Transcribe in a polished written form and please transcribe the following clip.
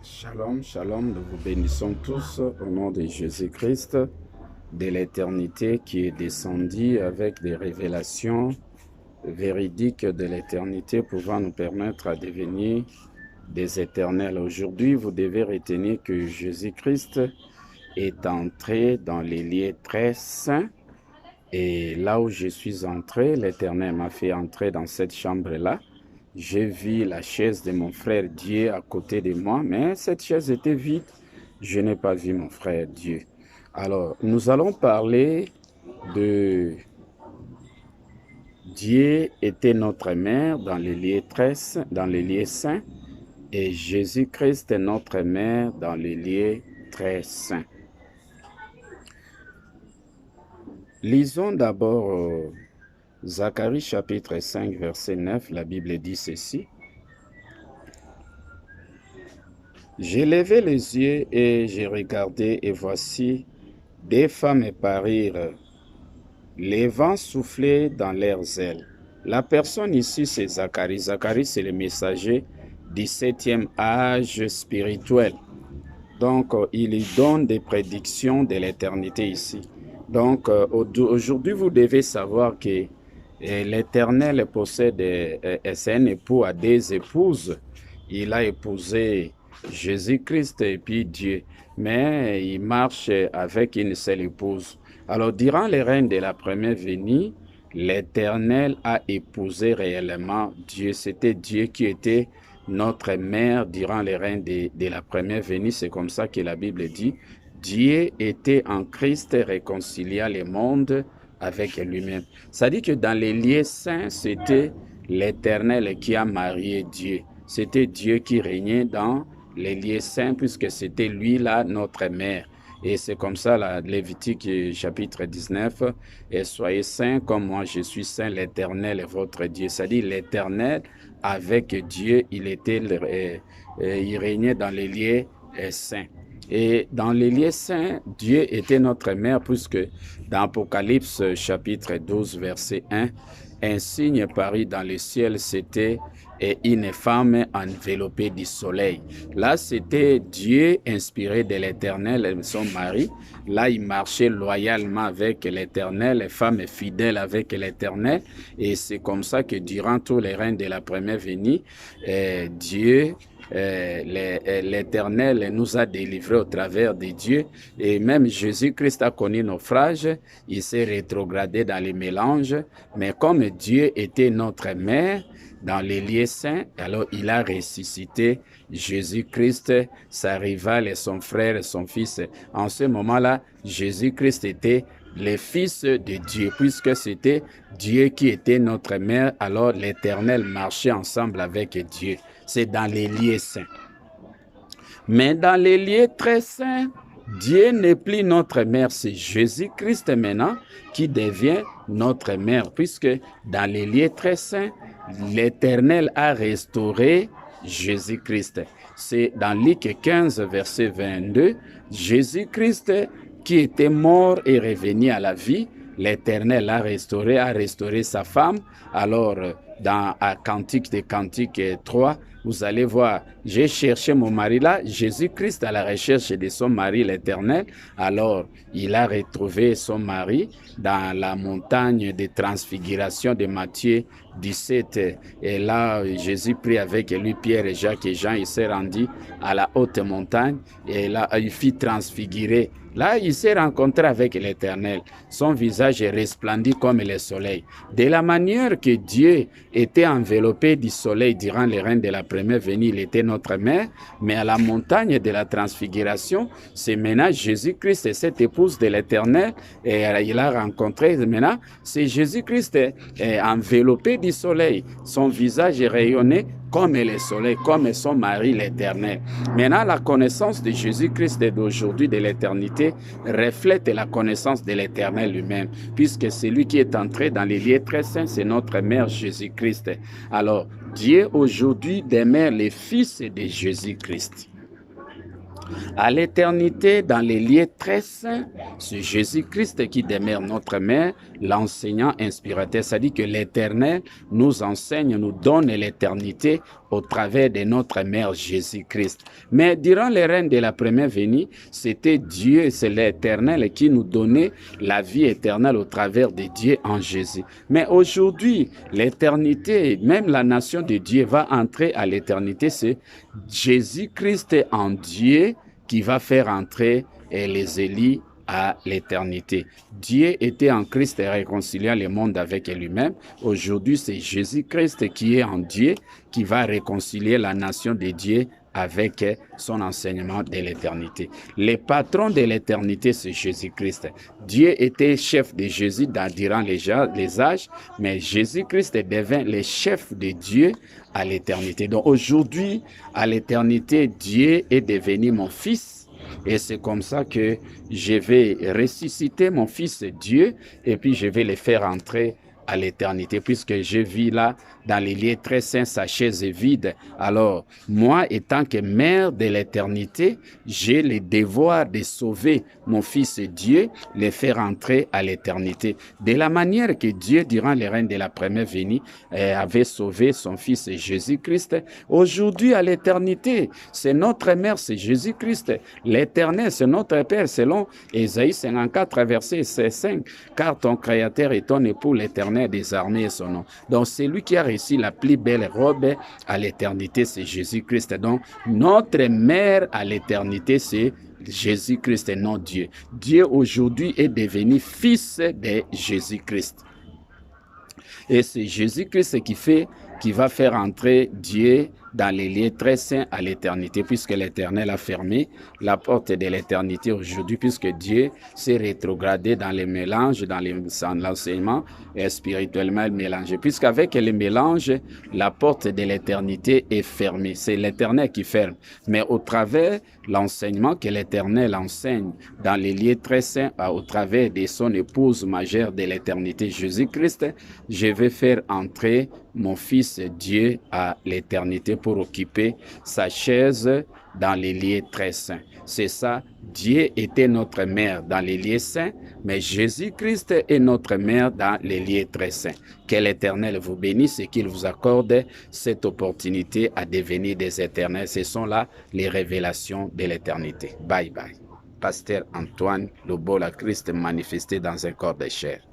Shalom, shalom, nous vous bénissons tous au nom de Jésus-Christ, de l'éternité qui est descendu avec des révélations véridiques de l'éternité pouvant nous permettre de devenir des éternels. Aujourd'hui, vous devez retenir que Jésus-Christ est entré dans les lieux très saints et là où je suis entré, l'Éternel m'a fait entrer dans cette chambre-là. J'ai vu la chaise de mon frère Dieu à côté de moi, mais cette chaise était vide. Je n'ai pas vu mon frère Dieu. Alors, nous allons parler de Dieu était notre mère dans les lieux dans les lieux saints, et Jésus-Christ est notre mère dans les lieux très saints. Lisons d'abord Zacharie chapitre 5, verset 9, la Bible dit ceci. J'ai levé les yeux et j'ai regardé, et voici, des femmes parirent, les vents soufflaient dans leurs ailes. La personne ici, c'est Zacharie. Zacharie, c'est le messager du 7e âge spirituel. Donc, il y donne des prédictions de l'éternité ici. Donc, aujourd'hui, vous devez savoir que l'Éternel possède, c'est un époux à des épouses. Il a épousé Jésus-Christ et puis Dieu, mais il marche avec une seule épouse. Alors, durant les règnes de la première venue, l'Éternel a épousé réellement Dieu. C'était Dieu qui était notre mère durant les règnes de la première venue. C'est comme ça que la Bible dit. Dieu était en Christ réconciliant le monde avec lui-même. Ça dit que dans les lieux saints, c'était l'Éternel qui a marié Dieu. C'était Dieu qui régnait dans les lieux saints puisque c'était lui là, notre mère. Et c'est comme ça, la Lévitique chapitre 19, et soyez saints comme moi je suis saint, l'Éternel est votre Dieu. C'est-à-dire l'Éternel avec Dieu, il régnait dans les lieux saints. Et dans les lieux saints, Dieu était notre mère, puisque dans Apocalypse chapitre 12, verset 1, un signe parut dans le ciel, c'était une femme enveloppée du soleil. Là, c'était Dieu inspiré de l'Éternel, son mari. Là, il marchait loyalement avec l'Éternel, femme fidèle avec l'Éternel. Et c'est comme ça que durant tous les règnes de la première venue, Dieu l'Éternel nous a délivrés au travers de Dieu, et même Jésus-Christ a connu naufrage, il s'est rétrogradé dans les mélanges, mais comme Dieu était notre mère dans les lieux saints, alors il a ressuscité Jésus-Christ, sa rivale et son frère et son fils. En ce moment-là, Jésus-Christ était le Fils de Dieu, puisque c'était Dieu qui était notre mère, alors l'Éternel marchait ensemble avec Dieu. C'est dans les lieux saints. Mais dans les lieux très saints, Dieu n'est plus notre mère, c'est Jésus-Christ maintenant qui devient notre mère, puisque dans les lieux très saints, l'Éternel a restauré Jésus-Christ. C'est dans Luc 15, verset 22, Jésus-Christ qui était mort et revenu à la vie, l'Éternel a restauré sa femme. Alors, dans Cantique des Cantiques 3, vous allez voir, j'ai cherché mon mari là, Jésus-Christ à la recherche de son mari l'Éternel. Alors, il a retrouvé son mari dans la montagne de transfiguration de Matthieu 17. Et là, Jésus prit avec lui Pierre et Jacques et Jean. Il s'est rendu à la haute montagne et là, il fit transfigurer. Là, il s'est rencontré avec l'Éternel. Son visage est resplendit comme le soleil. De la manière que Dieu était enveloppé du soleil durant les règnes de la première venue, il était notre mère, mais à la montagne de la transfiguration, c'est maintenant Jésus-Christ et cette épouse de l'Éternel, et il a rencontré maintenant, c'est Jésus-Christ enveloppé du soleil. Son visage est rayonné comme le soleil, comme son mari l'Éternel. Maintenant, la connaissance de Jésus-Christ d'aujourd'hui, de l'éternité, reflète la connaissance de l'Éternel lui-même, puisque celui qui est entré dans les lieux très saints, c'est notre mère Jésus-Christ. Alors, Dieu aujourd'hui demeure le Fils de Jésus-Christ. À l'éternité, dans les lieux très saints, c'est Jésus-Christ qui demeure notre mère, l'enseignant inspirateur. C'est-à-dire que l'Éternel nous enseigne, nous donne l'éternité au travers de notre mère Jésus-Christ. Mais durant les règnes de la première venue, c'était Dieu, c'est l'Éternel qui nous donnait la vie éternelle au travers de Dieu en Jésus. Mais aujourd'hui, l'éternité, même la nation de Dieu va entrer à l'éternité. C'est Jésus-Christ en Dieu qui va faire entrer les élus à l'éternité. Dieu était en Christ et réconciliant le monde avec lui-même. Aujourd'hui, c'est Jésus-Christ qui est en Dieu qui va réconcilier la nation de Dieu avec son enseignement de l'éternité. Le patron de l'éternité, c'est Jésus-Christ. Dieu était chef de Jésus durant les âges, mais Jésus-Christ devint le chef de Dieu à l'éternité. Donc aujourd'hui, à l'éternité, Dieu est devenu mon fils. Et c'est comme ça que je vais ressusciter mon fils Dieu et puis je vais le faire entrer à l'éternité, puisque je vis là dans les lieux très saints, sa chaise est vide. Alors, moi, étant que mère de l'éternité, j'ai le devoir de sauver mon fils Dieu, le faire entrer à l'éternité. De la manière que Dieu, durant les règnes de la première venue, avait sauvé son fils Jésus-Christ, aujourd'hui à l'éternité, c'est notre mère, c'est Jésus-Christ. L'éternel, c'est notre Père, selon Ésaïe 54, verset 5. Car ton Créateur est ton époux, l'Éternel des armées est son nom. Donc, c'est lui qui a reçu la plus belle robe à l'éternité, c'est Jésus-Christ. Donc, notre mère à l'éternité, c'est Jésus-Christ et non Dieu. Dieu aujourd'hui est devenu fils de Jésus-Christ. Et c'est Jésus-Christ qui va faire entrer Dieu dans les lieux très saints à l'éternité, puisque l'Éternel a fermé la porte de l'éternité aujourd'hui, puisque Dieu s'est rétrogradé dans les mélanges, dans l'enseignement spirituellement mélangé. Puisqu'avec les mélanges, la porte de l'éternité est fermée. C'est l'Éternel qui ferme. Mais au travers l'enseignement que l'Éternel enseigne dans les lieux très saints, au travers de son épouse majeure de l'éternité, Jésus-Christ, je vais faire entrer mon fils Dieu à l'éternité pour occuper sa chaise dans les lieux très saints. C'est ça, Dieu était notre mère dans les lieux saints, mais Jésus-Christ est notre mère dans les lieux très saints. Que l'Éternel vous bénisse et qu'il vous accorde cette opportunité à devenir des éternels. Ce sont là les révélations de l'éternité. Bye bye. Pasteur Antoine Lobola Christ manifesté dans un corps de chair.